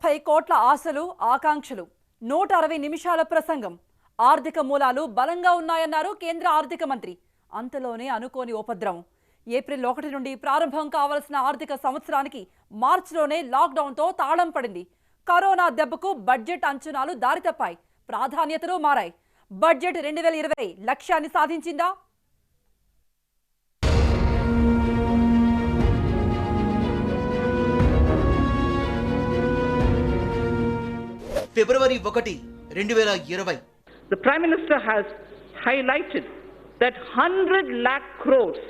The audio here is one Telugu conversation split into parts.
130 కోట్ల ఆశలు ఆకాంక్షలు 160 నిమిషాల ప్రసంగం ఆర్థిక మూలాలు బలంగా ఉన్నాయన్నారు కేంద్ర ఆర్థిక మంత్రి. అంతలోనే అనుకోని ఉపద్రవం. ఏప్రిల్ 1 నుండి ప్రారంభం కావాల్సిన ఆర్థిక సంవత్సరానికి మార్చిలోనే లాక్డౌన్తో తాళం పడింది. కరోనా దెబ్బకు బడ్జెట్ అంచనాలు దారితప్పాయి, ప్రాధాన్యతలు మారాయి. బడ్జెట్ 2020 లక్ష్యాన్ని సాధించిందా? ఫిబ్రవరి 1, 2020. The Prime Minister has highlighted that 100 lakh crores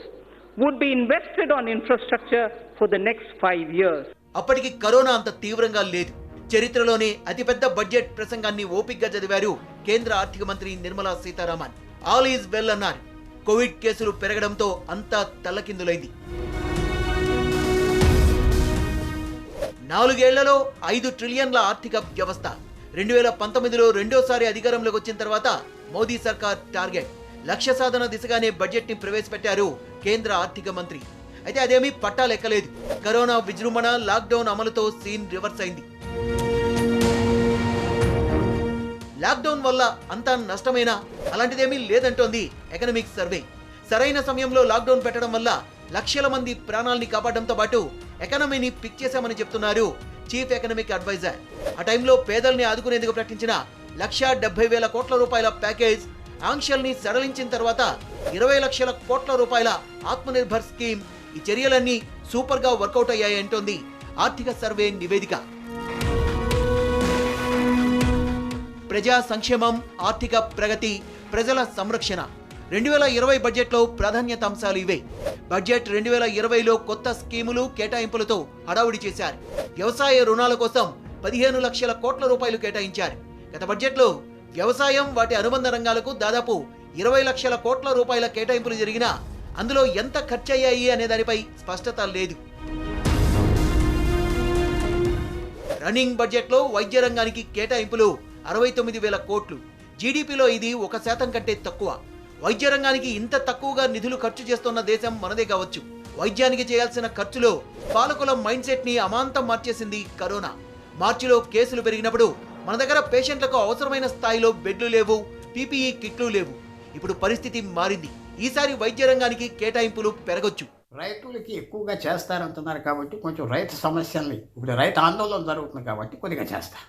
would be invested on infrastructure for the next 5 years. అప్పటికి కరోనా అంత తీవ్రంగా లేదు. చరిత్రలోనే అతిపెద్ద బడ్జెట్ ప్రసంగాన్ని ఓపికగా చదివారు కేంద్ర ఆర్థిక మంత్రి Nirmala Sitharaman. All is well అన్నారు. కోవిడ్ కేసులు పెరగడంతో అంతా తల్లకిందులైంది. 4 ఏళ్లలో 5 ట్రిలియన్ల ఆర్థిక వ్యవస్థ. 2019లో రెండోసారి అధికారంలోకి వచ్చిన తర్వాత మోదీ సర్కార్ టార్గెట్ లక్ష్య సాధన దిశగానే బడ్జెట్ ని ప్రవేశపెట్టారు కేంద్ర ఆర్థిక మంత్రి. అయితే అదేమీ పట్టాలెక్కలేదు. కరోనా విజృంభణ, లాక్డౌన్ అమలుతో సీన్ రివర్స్ అయింది. లాక్డౌన్ వల్ల అంతా నష్టమైనా అలాంటిదేమీ లేదంటోంది ఎకనామిక్ సర్వే. సరైన సమయంలో లాక్డౌన్ పెట్టడం వల్ల లక్షల మంది ప్రాణాలని కాపాడడంతో పాటు ఎకానమీని పిక్ చేశామని చెప్తున్నారు చీఫ్ ఎకనామిక్ అడ్వైజర్. ఆ టైంలో పేదల్ని ఆదుకునేందుకు ప్రకటించిన 1,70,000 కోట్ల రూపాయల ప్యాకేజ్ ఆంక్షల్ని సడలించిన తర్వాత 20 లక్షల కోట్ల రూపాయల ఆత్మనిర్భర్ స్కీమ్, ఈ చర్యలన్నీ సూపర్ గా వర్కౌట్ అయ్యాయంటోంది ఆర్థిక సర్వే నివేదిక. ప్రజా సంక్షేమం, ఆర్థిక ప్రగతి, ప్రజల సంరక్షణ 2020 బడ్జెట్లో ప్రాధాన్యత అంశాలు ఇవే. బడ్జెట్ 2020లో కొత్త స్కీములు, కేటాయింపులతో హడావుడి చేశారు. వ్యవసాయ రుణాల కోసం 15 లక్షల కోట్ల రూపాయలు కేటాయించారు. గత బడ్జెట్లో వ్యవసాయం, వాటి అనుబంధ రంగాలకు దాదాపు 20 లక్షల కోట్ల రూపాయల కేటాయింపులు జరిగినా అందులో ఎంత ఖర్చయ్యాయి అనే దానిపై స్పష్టత లేదు. రన్నింగ్ బడ్జెట్లో వైద్య రంగానికి కేటాయింపులు 69,000 కోట్లు. జీడీపీలో ఇది 1% కంటే తక్కువ. వైద్య రంగానికి ఇంత తక్కువగా నిధులు ఖర్చు చేస్తున్న దేశం మనదే కావచ్చు. వైద్యానికి చేయాల్సిన ఖర్చులో పాలకుల మైండ్ సెట్ ని అమాంతం మార్చేసింది కరోనా. మార్చిలో కేసులు పెరిగినప్పుడు మన దగ్గర పేషెంట్లకు అవసరమైన స్థాయిలో బెడ్లు లేవు, పీపీఈ కిట్లు లేవు. ఇప్పుడు పరిస్థితి మారింది. ఈసారి వైద్య రంగానికి కేటాయింపులు పెరగొచ్చు. రైతులకి ఎక్కువగా చేస్తారంటున్నారు కాబట్టి కొంచెం రైతు సమస్యల్ని, ఇప్పుడు రైతు ఆందోళన జరుగుతుంది కాబట్టి కొద్దిగా చేస్తారు.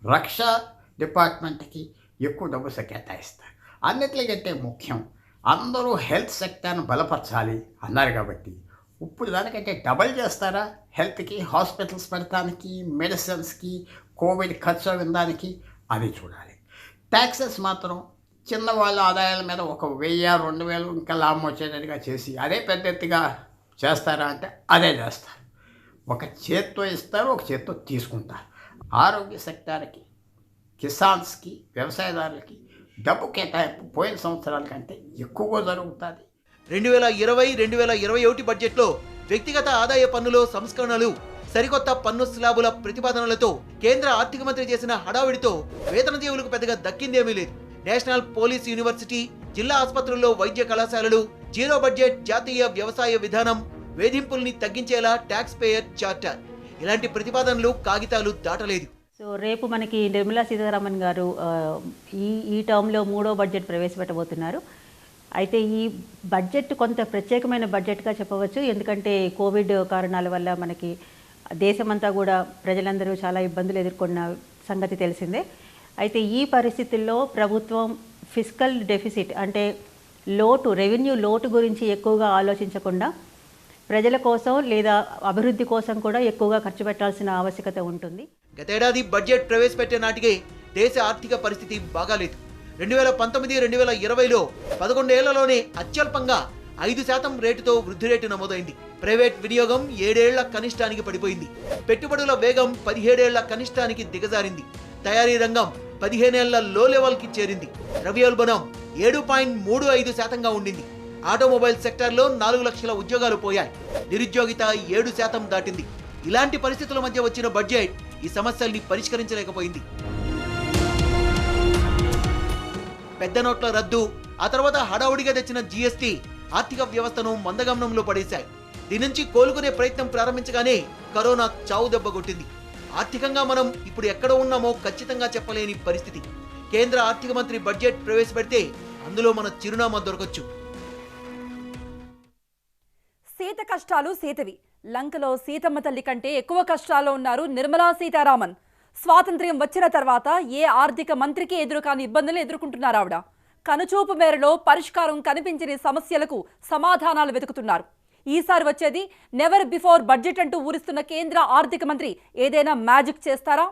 రక్షా డిపార్ట్మెంట్కి ఎక్కువ డబ్బు కేటాయిస్తారు. అన్నిటికంటే ముఖ్యం అందరూ హెల్త్ సెక్టర్ను బలపరచాలి అన్నారు కాబట్టి ఇప్పుడు దానికంటే డబల్ చేస్తారా? హెల్త్కి, హాస్పిటల్స్ పెడతానికి, మెడిసిన్స్కి, కోవిడ్ ఖర్చు వినడానికి అది చూడాలి. ట్యాక్సెస్ మాత్రం చిన్నవాళ్ళ ఆదాయాల మీద 1,000, 2,000 ఇంకా లాభం వచ్చేటట్టుగా చేసి అదే పెద్ద ఎత్తుగా చేస్తారా అంటే అదే చేస్తారు. ఒక చేత్తో ఇస్తారు, ఒక చేత్తో తీసుకుంటారు. ఆరోగ్య సెక్టార్కి, కిసాన్స్కి, వ్యవసాయదారులకి డబ్బు కేటాయింపు పోయిన సంవత్సరాల కంటే ఎక్కువగా జరుగుతుంది. 2020-2021 బడ్జెట్లో వ్యక్తిగత ఆదాయ పన్నులో సంస్కరణలు, సరికొత్త పన్ను స్లాబుల ప్రతిపాదనలతో కేంద్ర ఆర్థిక మంత్రి చేసిన హడావిడితో వేతనజీవులకు పెద్దగా దక్కిందేమీ లేదు. నేషనల్ పోలీస్ యూనివర్సిటీ, జిల్లా ఆసుపత్రుల్లో వైద్య కళాశాలలు, జీరో బడ్జెట్ జాతీయ వ్యవసాయ విధానం, వేధింపుల్ని తగ్గించేలా ట్యాక్స్ పేయర్ చార్టర్, ఇలాంటి ప్రతిపాదనలు కాగితాలు దాటలేదు. సో రేపు మనకి నిర్మలా సీతారామన్ గారు ఈ టర్మ్లో 3వ బడ్జెట్ ప్రవేశపెట్టబోతున్నారు. అయితే ఈ బడ్జెట్ కొంత ప్రత్యేకమైన బడ్జెట్గా చెప్పవచ్చు. ఎందుకంటే కోవిడ్ కారణాల వల్ల మనకి దేశమంతా కూడా ప్రజలందరూ చాలా ఇబ్బందులు ఎదుర్కొన్న సంగతి తెలిసిందే. అయితే ఈ పరిస్థితుల్లో ప్రభుత్వం ఫిస్కల్ డెఫిసిట్ అంటే లోటు, రెవెన్యూ లోటు గురించి ఎక్కువగా ఆలోచించకుండా ప్రజల కోసం లేదా అభివృద్ధి కోసం కూడా ఎక్కువగా ఖర్చు పెట్టాల్సిన ఆవశ్యకత ఉంటుంది. గతేడాది బడ్జెట్ ప్రవేశపెట్టే నాటికే దేశ ఆర్థిక పరిస్థితి బాగాలేదు. 2019-2020లో 11 ఏళ్లలోనే అత్యల్పంగా 5% రేటుతో వృద్ధి రేటు నమోదైంది. ప్రైవేట్ వినియోగం 7 ఏళ్ల కనిష్టానికి పడిపోయింది. పెట్టుబడుల వేగం 17 ఏళ్ల కనిష్టానికి దిగజారింది. తయారీ రంగం 15 ఏళ్ల లో లెవెల్కి చేరింది. ద్రవ్యోల్బణం 7.35%గా ఉండింది. ఆటోమొబైల్ సెక్టార్లో 4 లక్షల ఉద్యోగాలు పోయాయి. నిరుద్యోగిత 7% దాటింది. ఇలాంటి పరిస్థితుల మధ్య వచ్చిన బడ్జెట్ ఈ సమస్యల్ని పరిష్కరించలేకపోయింది. పెద్ద నోట్ల రద్దు, ఆ తర్వాత హడావుడిగా తెచ్చిన జీఎస్టీ ఆర్థిక వ్యవస్థను మందగమనంలో పడేశాయి. దీని నుంచి కోలుకునే ప్రయత్నం ప్రారంభించగానే కరోనా చావు దెబ్బ కొట్టింది. ఆర్థికంగా మనం ఇప్పుడు ఎక్కడ ఉన్నామో ఖచ్చితంగా చెప్పలేని పరిస్థితి. కేంద్ర ఆర్థిక మంత్రి బడ్జెట్ ప్రవేశపెడితే అందులో మన చిరునామా దొరకచ్చు. సీత కష్టాలు సీతవి. లంకలో సీతమ్మ తల్లి కంటే ఎక్కువ కష్టాల్లో ఉన్నారు నిర్మలా సీతారామన్. స్వాతంత్ర్యం వచ్చిన తర్వాత ఏ ఆర్థిక మంత్రికి ఎదురుకాని ఇబ్బందులు ఎదుర్కొంటున్నారు ఆవిడ. కనుచూపు మేరలో పరిష్కారం కనిపించని సమస్యలకు సమాధానాలు వెతుకుతున్నారు. ఈసారి వచ్చేది నెవర్ బిఫోర్ బడ్జెట్ అంటూ ఊరిస్తున్న కేంద్ర ఆర్థిక మంత్రి ఏదైనా మ్యాజిక్ చేస్తారా?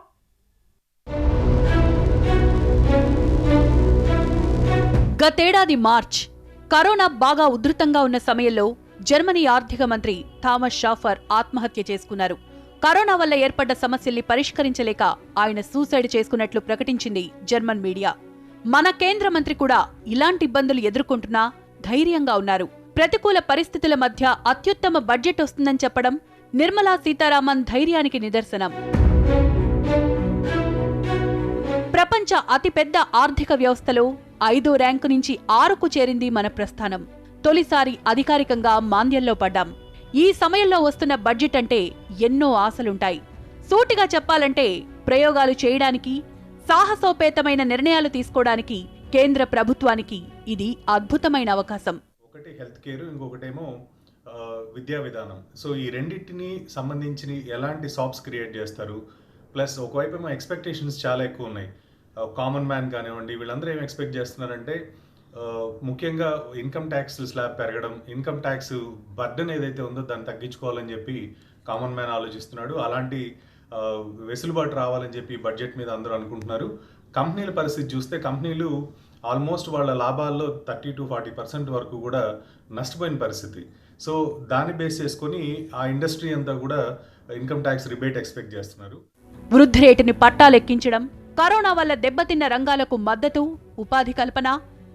గతేడాది మార్చ్ కరోనా బాగా ఉధృతంగా ఉన్న సమయంలో జర్మనీ ఆర్థిక మంత్రి థామస్ షాఫర్ ఆత్మహత్య చేసుకున్నారు. కరోనా వల్ల ఏర్పడ్డ సమస్యల్ని పరిష్కరించలేక ఆయన సూసైడ్ చేసుకున్నట్లు ప్రకటించింది జర్మన్ మీడియా. మన కేంద్ర మంత్రి కూడా ఇలాంటి ఇబ్బందులు ఎదుర్కొంటున్నా ధైర్యంగా ఉన్నారు. ప్రతికూల పరిస్థితుల మధ్య అత్యుత్తమ బడ్జెట్ వస్తుందని చెప్పడం నిర్మలా సీతారామన్ ధైర్యానికి నిదర్శనం. ప్రపంచ అతిపెద్ద ఆర్థిక వ్యవస్థలో 5వ ర్యాంకు నుంచి 6కు చేరింది మన ప్రస్థానం. తొలిసారి అధికారికంగా మాంద్యంలో పడ్డాం. ఈ సమయంలో వస్తున్న బడ్జెట్ అంటే ఎన్నో ఆశలుంటాయి. సూటిగా చెప్పాలంటే ప్రయోగాలు చేయడానికి, సాహసోపేతమైన నిర్ణయాలు తీసుకోవడానికి కేంద్ర ప్రభుత్వానికి ఇది అద్భుతమైన అవకాశం. ఒకటి హెల్త్ కేర్, ఇంకొకటేమో విద్యా విధానం. సో ఈ రెండింటిని సంబంధించి ఎలాంటి సాప్స్ క్రియేట్ చేస్తారు, ప్లస్ ఒకవైపు ఏమో ఎక్స్పెక్టేషన్స్ చాలా ఎక్కువ ఉన్నాయి. కామన్ మ్యాన్ కానివ్వండి, వీళ్ళందరూ ఏం ఎక్స్పెక్ట్ చేస్తున్నారంటే ముఖ్యంగా ఇన్కమ్ ట్యాక్స్ స్లాబ్ పెరగడం, ఇన్కమ్ ట్యాక్స్ బర్డెన్ ఏదైతే ఉందో దాన్ని తగ్గించుకోవాలని చెప్పి కామన్ మ్యాన్ ఆలోచిస్తున్నాడు. అలాంటి వెసులుబాటు రావాలని చెప్పి బడ్జెట్ మీద అందరూ అనుకుంటున్నారు. కంపెనీల పరిస్థితి చూస్తే కంపెనీలు ఆల్మోస్ట్ వాళ్ళ లాభాల్లో 30 to 40% వరకు కూడా నష్టపోయిన పరిస్థితి. సో దాన్ని బేస్ చేసుకొని ఆ ఇండస్ట్రీ అంతా కూడా ఇన్కమ్ ట్యాక్స్ రిబేట్ ఎక్స్పెక్ట్ చేస్తున్నారు. వృద్ధి రేటుని పట్టాలెక్కించడం, కరోనా వల్ల దెబ్బతిన్న రంగాలకు మద్దతు, ఉపాధి కల్పన,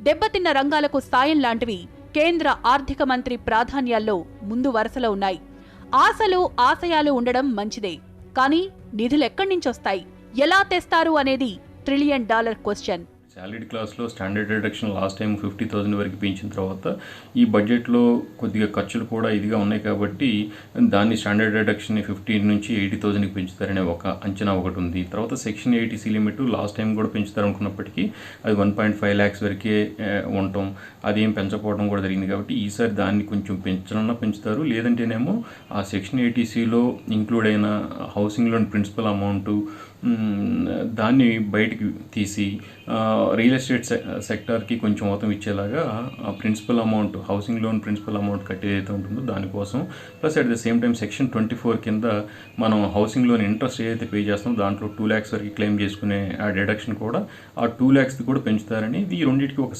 దెబ్బతిన్న రంగాలకు సాయం లాంటివి కేంద్ర ఆర్థిక మంత్రి ప్రాధాన్యాల్లో ముందు వరుసలో ఉన్నాయి. ఆశలు, ఆశయాలు ఉండడం మంచిదే, కానీ నిధులెక్కడి నుంచొస్తాయి, ఎలా తెస్తారు అనేది $1 ట్రిలియన్ క్వశ్చన్. సాలరీడ్ క్లాస్లో స్టాండర్డ్ డిడక్షన్ లాస్ట్ టైం 50,000 వరకు పెంచిన తర్వాత ఈ బడ్జెట్లో కొద్దిగా ఖర్చులు కూడా ఇదిగా ఉన్నాయి కాబట్టి దాన్ని స్టాండర్డ్ డిడక్షన్ 50 నుంచి 80,000కి పెంచుతారనే ఒక అంచనా ఒకటి ఉంది. తర్వాత section 80C limit last time కూడా పెంచుతారనుకున్నప్పటికీ అది 1.5 lakhs వరకే ఉండటం, అదేం పెంచకపోవడం కూడా జరిగింది. కాబట్టి ఈసారి దాన్ని కొంచెం పెంచుతారు. లేదంటేనేమో ఆ సెక్షన్ 80Cలో ఇంక్లూడ్ అయిన హౌసింగ్ లోన్ ప్రిన్సిపల్ అమౌంట్ దాన్ని బయటికి తీసి రియల్ ఎస్టేట్ సెక్టార్కి కొంచెం మొత్తం ఇచ్చేలాగా principal amount, housing loan principal amount కట్టేదైతే ఉంటుందో దానికోసం, plus at the same time section 24 కింద మనం హౌసింగ్ లోన్ ఇంట్రెస్ట్ ఏదైతే పే చేస్తామో దాంట్లో 2 lakhs వరకు క్లెయిమ్ చేసుకునే ఆ డిడక్షన్ కూడా ఆ 2 lakhs కూడా పెంచుతారని, ఈ రెండింటికి ఒక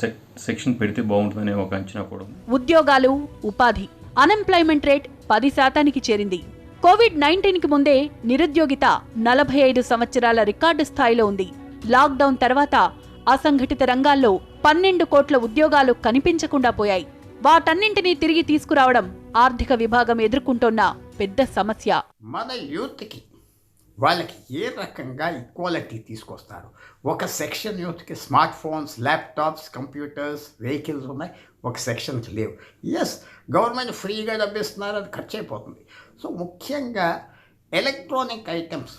సెక్షన్ పెడితే బాగుంటుందనే ఒక అంచనా కూడా ఉంది. ఉద్యోగాలు, ఉపాధి, అన్ఎంప్లాయ్మెంట్ రేట్ 10% చేరింది. కోవిడ్-19కి ముందే నిరుద్యోగిత 45 సంవత్సరాల రికార్డు స్థాయిలో ఉంది. లాక్డౌన్ తర్వాత అసంఘటిత రంగాల్లో 12 కోట్ల ఉద్యోగాలు కనిపించకుండా పోయాయి. వాటన్నింటినీ తిరిగి తీసుకురావడం ఆర్థిక విభాగం ఎదుర్కొంటోన్న పెద్ద సమస్య. మన యూత్కి వాళ్ళకి ఏ రకంగా ఈక్వాలిటీ తీసుకొస్తారు? ఒక సెక్షన్ యూత్కి smart phones, laptops, computers, vehicles ఉన్నాయి, ఒక సెక్షన్స్ లేవు. ఎస్, గవర్నమెంట్ ఫ్రీగా డబ్బిస్తున్నారు, అది ఖర్చు అయిపోతుంది. సో ముఖ్యంగా ఎలక్ట్రానిక్ ఐటమ్స్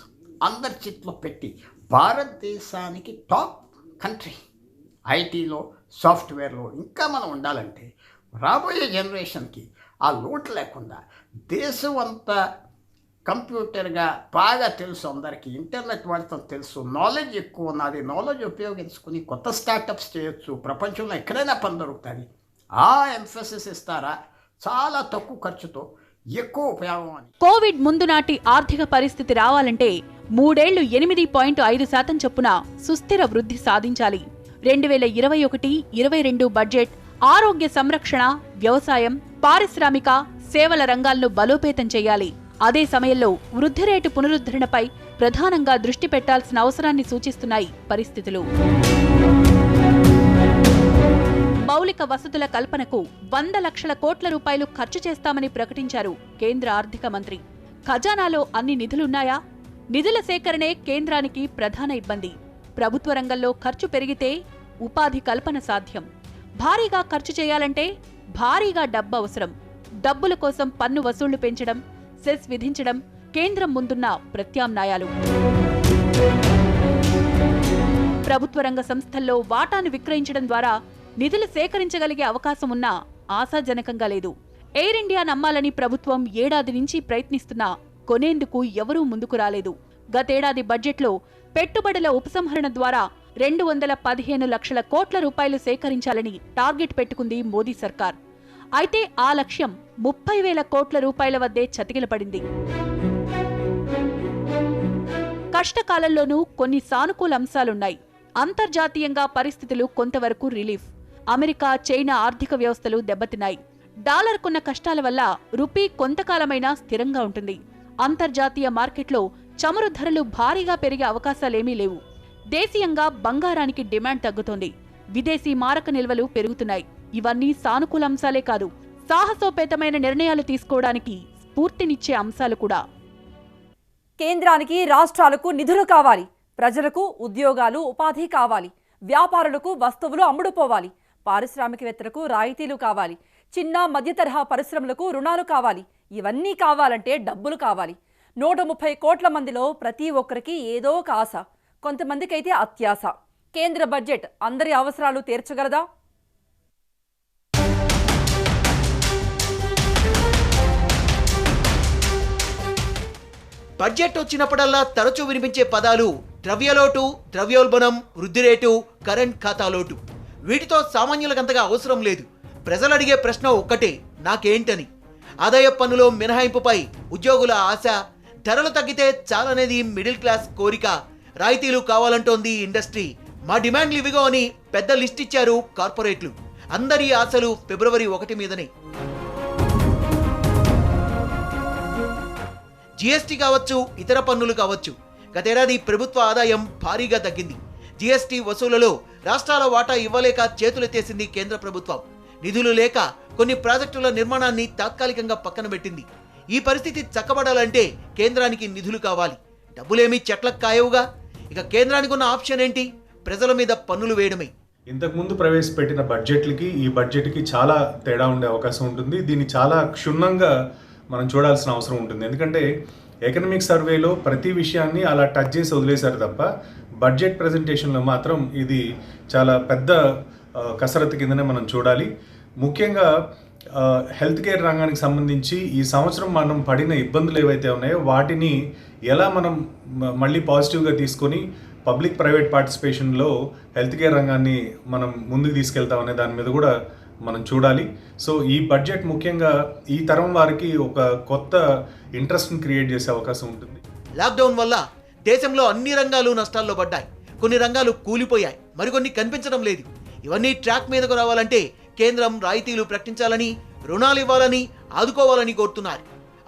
అందరి చేతిలో పెట్టి భారతదేశానికి టాప్ కంట్రీ ఐటీలో, సాఫ్ట్వేర్లో ఇంకా మనం ఉండాలంటే రాబోయే జనరేషన్కి ఆ లోటు లేకుండా దేశం అంతా కంప్యూటర్గా బాగా తెలుసు, అందరికీ ఇంటర్నెట్ వాడటం తెలుసు, నాలెడ్జ్ ఎక్కువ ఉన్నది, నాలెడ్జ్ ఉపయోగించుకుని కొత్త స్టార్టప్స్ చేయొచ్చు, ప్రపంచంలో ఎక్కడైనా పని దొరుకుతుంది. ఆ ఎంఫసిస్ ఇస్తారా? చాలా తక్కువ ఖర్చుతో ఎక్కువ ఉపయోగం అని. కోవిడ్ ముందు నాటి ఆర్థిక పరిస్థితి రావాలంటే 3 ఏళ్లు 8.5% చొప్పున సుస్థిర వృద్ధి సాధించాలి. 2021-22 బడ్జెట్ ఆరోగ్య సంరక్షణ, వ్యవసాయం, పారిశ్రామిక, సేవల రంగాలను బలోపేతం చేయాలి. అదే సమయంలో వృద్ధి రేటు పునరుద్ధరణపై ప్రధానంగా దృష్టి పెట్టాల్సిన అవసరాన్ని సూచిస్తున్నాయి పరిస్థితులు. మౌలిక వసతుల కల్పనకు 100 లక్షల కోట్ల రూపాయలు ఖర్చు చేస్తామని ప్రకటించారు కేంద్ర ఆర్థిక మంత్రి. ఖజానాలో అన్ని నిధులున్నాయా? నిధుల సేకరణే కేంద్రానికి ప్రధాన ఇబ్బంది. ప్రభుత్వ రంగంలో ఖర్చు పెరిగితే ఉపాధి కల్పన సాధ్యం. భారీగా ఖర్చు చేయాలంటే భారీగా డబ్బు అవసరం. డబ్బుల కోసం పన్ను వసూళ్లు పెంచడం, సెస్ విధించడం కేంద్రం ముందున్న ప్రత్యామ్నాయాలు. ప్రభుత్వ రంగ సంస్థల్లో వాటాను విక్రయించడం ద్వారా నిధులు సేకరించగలిగే అవకాశం ఉన్నా ఆశాజనకంగా లేదు. ఎయిర్ ఇండియా నమ్మాలని ప్రభుత్వం ఏడాది నుంచి ప్రయత్నిస్తున్నా కొనేందుకు ఎవరూ ముందుకు రాలేదు. గతేడాది బడ్జెట్లో పెట్టుబడుల ఉపసంహరణ ద్వారా 215 లక్షల కోట్ల రూపాయలు సేకరించాలని టార్గెట్ పెట్టుకుంది మోదీ సర్కార్. అయితే ఆ లక్ష్యం 30,000 కోట్ల రూపాయల వద్దే చతికిలపడింది. కష్టకాలంలోనూ కొన్ని సానుకూల అంశాలున్నాయి. అంతర్జాతీయంగా పరిస్థితులు కొంతవరకు రిలీఫ్. అమెరికా, చైనా ఆర్థిక వ్యవస్థలు దెబ్బతిన్నాయి. డాలర్కున్న కష్టాల వల్ల రూపీ కొంతకాలమైనా స్థిరంగా ఉంటుంది. అంతర్జాతీయ మార్కెట్లో చమురు ధరలు భారీగా పెరిగే అవకాశాలేమీ లేవు. దేశీయంగా బంగారానికి డిమాండ్ తగ్గుతోంది. విదేశీ మారక నిల్వలు పెరుగుతున్నాయి. ఇవన్నీ సానుకూల అంశాలే కాదు, సాహసోపేతమైన నిర్ణయాలు తీసుకోవడానికి స్ఫూర్తినిచ్చే అంశాలు కూడా. కేంద్రానికి రాష్ట్రాలకు నిధులు కావాలి, ప్రజలకు ఉద్యోగాలు ఉపాధి కావాలి, వ్యాపారులకు వస్తువులు అమ్ముడుపోవాలి, పారిశ్రామికవేత్తలకు రాయితీలు కావాలి, చిన్న మధ్యతరహా పరిశ్రమలకు రుణాలు కావాలి. ఇవన్నీ కావాలంటే డబ్బులు కావాలి. 130 కోట్ల మందిలో ప్రతి ఒక్కరికి ఏదో ఒక ఆశ, కొంతమందికైతే అత్యాశ. కేంద్ర బడ్జెట్ అందరి అవసరాలు తీర్చగలదా? బడ్జెట్ వచ్చినప్పుడల్లా తరచూ వినిపించే పదాలు ద్రవ్యలోటు, ద్రవ్యోల్బణం, వృద్ధి రేటు, కరెంట్ ఖాతా లోటు. వీటితో సామాన్యులకంతగా అవసరం లేదు. ప్రజలు అడిగే ప్రశ్న ఒక్కటే, నాకేంటని. ఆదాయ పన్నులో మినహాయింపుపై ఉద్యోగుల ఆశ, ధరలు తగ్గితే చాలనేది మిడిల్ క్లాస్ కోరిక, రాయితీలు కావాలంటోంది ఇండస్ట్రీ. మా డిమాండ్లు ఇవిగో అని పెద్ద లిస్ట్ ఇచ్చారు కార్పొరేట్లు. అందరి ఆశలు ఫిబ్రవరి 1 మీదనే. జీఎస్టీ కావచ్చు, ఇతర పన్నులు కావచ్చు. గతేడాది ప్రభుత్వ ఆదాయం భారీగా తగ్గింది. జీఎస్టీ వసూళ్లలో రాష్ట్రాల వాటా ఇవ్వలేక చేతులెత్తేసింది కేంద్ర ప్రభుత్వం. నిధులు లేక కొన్ని ప్రాజెక్టుల నిర్మాణాన్ని తాత్కాలికంగా పక్కన పెట్టింది. ఈ పరిస్థితి చక్కబడాలంటే కేంద్రానికి నిధులు కావాలి. డబ్బులేమీ చెట్లకు కాయవుగా. ఇక కేంద్రానికి ఉన్న ఆప్షన్ ఏంటి? ప్రజల మీద పన్నులు వేయడమే. ఇంతకుముందు ప్రవేశపెట్టిన బడ్జెట్లకి ఈ బడ్జెట్కి చాలా తేడా ఉండే అవకాశం ఉంటుంది. దీన్ని చాలా క్షుణ్ణంగా మనం చూడాల్సిన అవసరం ఉంటుంది. ఎందుకంటే ఎకనామిక్ సర్వేలో ప్రతి విషయాన్ని అలా టచ్ చేసి వదిలేశారు తప్ప బడ్జెట్ ప్రజెంటేషన్లో మాత్రం ఇది చాలా పెద్ద కసరత్తు కిందనే మనం చూడాలి. ముఖ్యంగా హెల్త్ కేర్ రంగానికి సంబంధించి ఈ సంవత్సరం మనం పడిన ఇబ్బందులు ఏవైతే ఉన్నాయో వాటిని ఎలా మనం మళ్ళీ పాజిటివ్గా తీసుకొని పబ్లిక్ ప్రైవేట్ పార్టిసిపేషన్లో హెల్త్ కేర్ రంగాన్ని మనం ముందుకు తీసుకెళ్తామనే దాని మీద కూడా మనం చూడాలి. సో ఈ బడ్జెట్ ముఖ్యంగా ఈ తరం వారికి ఒక కొత్త ఇంట్రెస్ట్ని క్రియేట్ చేసే అవకాశం ఉంటుంది. లాక్డౌన్ వల్ల దేశంలో అన్ని రంగాలు నష్టాల్లో పడ్డాయి. కొన్ని రంగాలు కూలిపోయాయి, మరికొన్ని కనిపించడం లేదు. ఇవన్నీ ట్రాక్ మీదకు రావాలంటే కేంద్రం రాయితీలు ప్రకటించాలని, రుణాలు ఇవ్వాలని, ఆదుకోవాలని కోరుతున్నారు.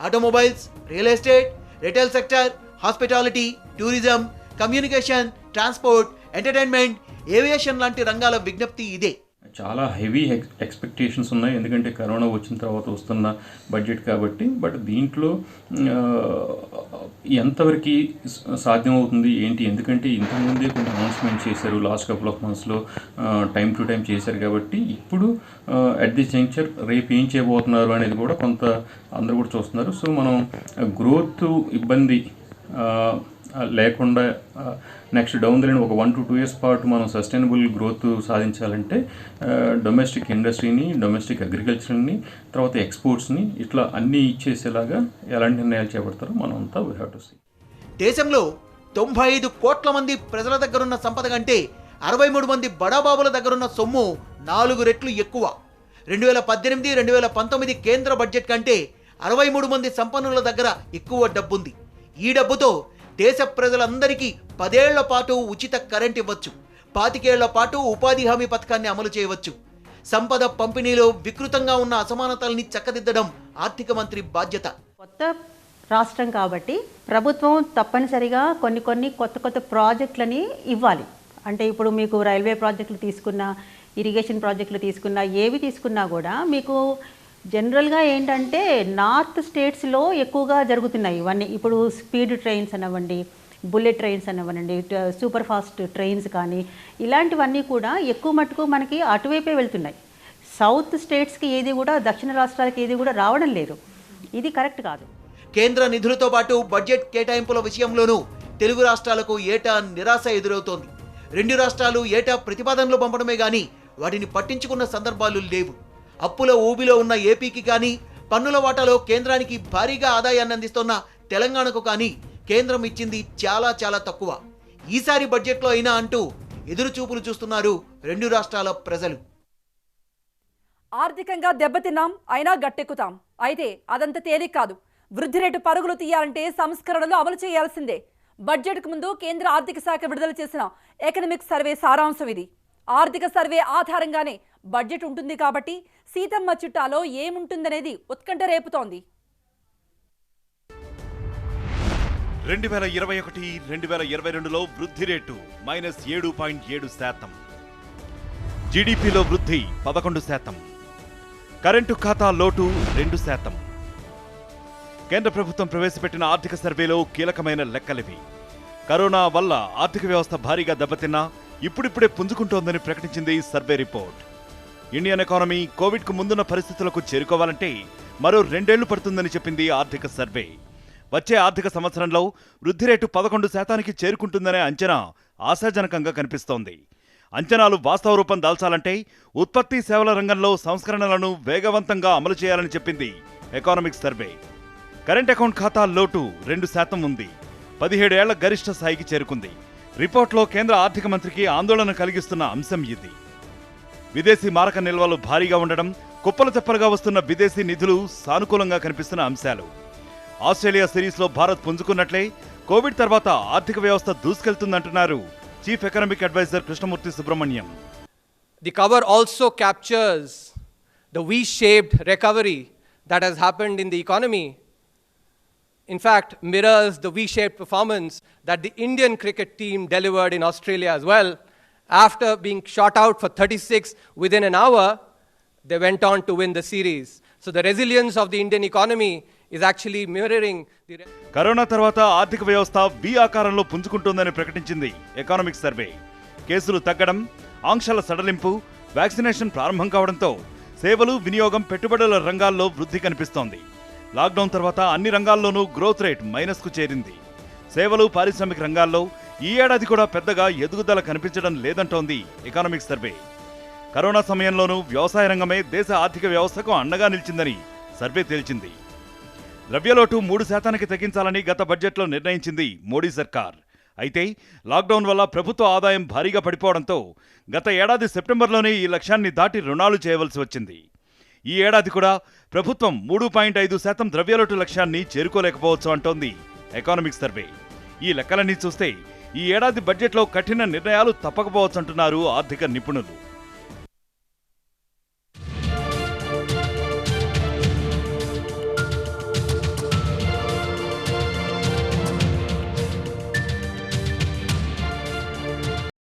Automobiles, real estate, retail sector, hospitality, tourism, communication, transport, entertainment, aviation లాంటి రంగాల విజ్ఞప్తి ఇదే. చాలా హెవీ ఎక్స్పెక్టేషన్స్ ఉన్నాయి, ఎందుకంటే కరోనా వచ్చిన తర్వాత వస్తున్న బడ్జెట్ కాబట్టి. బట్ దీంట్లో ఎంతవరకు సాధ్యమవుతుంది ఏంటి, ఎందుకంటే ఇంతకుముందే కొన్ని అనౌన్స్మెంట్ చేశారు, లాస్ట్ కపుల్ ఆఫ్ మంత్స్లో టైం టు టైం చేశారు కాబట్టి ఇప్పుడు అట్ ది జంక్చర్ రేపు ఏం చేయబోతున్నారు అనేది కూడా కొంత అందరూ కూడా చూస్తున్నారు. సో మనం గ్రోత్ ఇబ్బంది లేకుండా నెక్స్ట్ డౌన్ ద లైన్ ఒక 1 to 2 years పాటు మనం సస్టైనబుల్ గ్రోత్ సాధించాలంటే డొమెస్టిక్ ఇండస్ట్రీని, డొమెస్టిక్ అగ్రికల్చర్ని, తర్వాత ఎక్స్పోర్ట్స్ని ఇట్లా అన్నీ ఇచ్చేసేలాగా ఎలాంటి నిర్ణయాలు చేపడతారో మనం అంతా వీ హ్యావ్ టు సీ. దేశంలో 95 కోట్ల మంది ప్రజల దగ్గరున్న సంపద కంటే 63 మంది బడాబాబుల దగ్గరున్న సొమ్ము 4 రెట్లు ఎక్కువ. 2018-2019 కేంద్ర బడ్జెట్ కంటే 63 మంది సంపన్నుల దగ్గర ఎక్కువ డబ్బుంది. ఈ డబ్బుతో దేశ ప్రజలందరికీ 10 ఏళ్ల పాటు ఉచిత కరెంట్ ఇవ్వచ్చు, 25 ఏళ్ల పాటు ఉపాధి హామీ పథకాన్ని అమలు చేయవచ్చు. సంపద పంపిణీలో వికృతంగా ఉన్న అసమానతల్ని చక్కదిద్దడం ఆర్థిక మంత్రి బాధ్యత. కొత్త రాష్ట్రం కాబట్టి ప్రభుత్వం తప్పనిసరిగా కొన్ని కొత్త ప్రాజెక్టులని ఇవ్వాలి. అంటే ఇప్పుడు మీకు రైల్వే ప్రాజెక్టులు తీసుకున్నా, ఇరిగేషన్ ప్రాజెక్టులు తీసుకున్నా, ఏవి తీసుకున్నా కూడా మీకు జనరల్గా ఏంటంటే నార్త్ స్టేట్స్లో ఎక్కువగా జరుగుతున్నాయి ఇవన్నీ. ఇప్పుడు స్పీడ్ ట్రైన్స్ అనివ్వండి, బుల్లెట్ ట్రైన్స్ అనివ్వండి, సూపర్ ఫాస్ట్ ట్రైన్స్ కానీ ఇలాంటివన్నీ కూడా ఎక్కువ మటుకు మనకి అటువైపే వెళ్తున్నాయి. సౌత్ స్టేట్స్కి ఏది కూడా, దక్షిణ రాష్ట్రాలకి ఏది కూడా రావడం లేదు. ఇది కరెక్ట్ కాదు. కేంద్ర నిధులతో పాటు బడ్జెట్ కేటాయింపుల విషయంలోనూ తెలుగు రాష్ట్రాలకు ఏటా నిరాశ ఎదురవుతోంది. 2 రాష్ట్రాలు ఏటా ప్రతిపాదనలు పంపడమే గాని వాటిని పట్టించుకున్న సందర్భాలు లేవు. అప్పుల ఊబిలో ఉన్న ఏపీకి కానీ, పన్నుల వాటాలో కేంద్రానికి భారీగా ఆదాయాన్ని అందిస్తున్న తెలంగాణకు కానీ కేంద్రం ఇచ్చింది చాలా చాలా తక్కువ. ఈసారి బడ్జెట్లో అయినా అంటూ ఎదురుచూపులు చూస్తున్నారు 2 రాష్ట్రాల ప్రజలు. ఆర్థికంగా దెబ్బతిన్నాం, అయినా గట్టెక్కుతాం. అయితే అదంత తేలిక కాదు. వృద్ధి రేటు పరుగులు తీయాలంటే సంస్కరణలు అమలు చేయాల్సిందే. బడ్జెట్కు ముందు కేంద్ర ఆర్థిక శాఖ విడుదల చేసిన ఎకనామిక్ సర్వే సారాంశం ఇది. ఆర్థిక సర్వే ఆధారంగానే బడ్జెట్ ఉంటుంది కాబట్టి సీతమ్మ చిట్టాలో ఏముంటుందనేది ఉత్కంఠ రేపుతోంది. 2021-2022లో వృద్ధి రేటు -7.7%, జీడీపీలో వృద్ధి 11%, కరెంటు ఖాతా లోటు 2%. కేంద్ర ప్రభుత్వం ప్రవేశపెట్టిన ఆర్థిక సర్వేలో కీలకమైన లెక్కలివి. కరోనా వల్ల ఆర్థిక వ్యవస్థ భారీగా దెబ్బతిన్నా ఇప్పుడిప్పుడే పుంజుకుంటోందని ప్రకటించింది సర్వే రిపోర్ట్. ఇండియన్ ఎకానమీ కోవిడ్కు ముందున్న పరిస్థితులకు చేరుకోవాలంటే మరో 2 ఏళ్లు పడుతుందని చెప్పింది ఆర్థిక సర్వే. వచ్చే ఆర్థిక సంవత్సరంలో వృద్ధి రేటు 11% చేరుకుంటుందనే అంచనా ఆశాజనకంగా కనిపిస్తోంది. అంచనాలు వాస్తవ రూపం దాల్చాలంటే ఉత్పత్తి సేవల రంగంలో సంస్కరణలను వేగవంతంగా అమలు చేయాలని చెప్పింది ఎకానమిక్ సర్వే. కరెంట్ అకౌంట్ ఖాతా లోటు 2% ఉంది. 17 ఏళ్ల గరిష్ట స్థాయికి చేరుకుంది. రిపోర్ట్లో కేంద్ర ఆర్థిక మంత్రికి ఆందోళన కలిగిస్తున్న అంశం ఇది. విదేశీ మారక నిల్వలు భారీగా ఉండడం, కుప్పలు తెప్పలుగా వస్తున్న విదేశీ నిధులు సానుకూలంగా కనిపిస్తున్న అంశాలు. ఆస్ట్రేలియా సిరీస్లో భారత్ పుంజుకున్నట్లే కోవిడ్ తర్వాత ఆర్థిక వ్యవస్థ దూసుకెళ్తుందంటున్నారు chief economic adviser Krishnamurthy Subramanian. The cover also captures the V-shaped recovery that has happened in the economy. In fact, mirrors the V-shaped performance that the Indian cricket team delivered in Australia as well. After being shot out for 36 within an hour, they went on to win the series. So the resilience of the Indian economy is actually mirroring the... corona తర్వాత ఆర్థిక వ్యవస్థ వి ఆకారంలో పుంజుకుంటోందని ప్రకటించింది ఎకానమిక్ సర్వే. కేసులు తగ్గడం, ఆంక్షల సడలింపు, వ్యాక్సినేషన్ ప్రారంభం కావడంతో సేవలు, వినియోగం, పెట్టుబడుల రంగాల్లో వృద్ధి కనిపిస్తోంది. లాక్డౌన్ తర్వాత అన్ని రంగాల్లోనూ గ్రోత్ రేట్ మైనస్కు చేరింది. సేవలు, పారిశ్రామిక రంగాల్లో ఈ ఏడాది కూడా పెద్దగా ఎదుగుదల కనిపించడం లేదంటోంది ఎకానమిక్ సర్వే. కరోనా సమయంలోనూ వ్యవసాయ రంగమే దేశ ఆర్థిక వ్యవస్థకు అండగా నిలిచిందని సర్వే తేల్చింది. ద్రవ్యలోటు 3% తగ్గించాలని గత బడ్జెట్లో నిర్ణయించింది మోడీ సర్కార్. అయితే లాక్డౌన్ వల్ల ప్రభుత్వ ఆదాయం భారీగా పడిపోవడంతో గత ఏడాది సెప్టెంబర్లోనే ఈ లక్ష్యాన్ని దాటి రుణాలు చేయవలసి వచ్చింది. ఈ ఏడాది కూడా ప్రభుత్వం 3.5% ద్రవ్యలోటు లక్ష్యాన్ని చేరుకోలేకపోవచ్చు అంటోంది ఎకానమిక్ సర్వే. ఈ లెక్కలన్నీ చూస్తే ఈ ఏడాది బడ్జెట్లో కఠిన నిర్ణయాలు తప్పకపోవచ్చంటున్నారు ఆర్థిక నిపుణులు.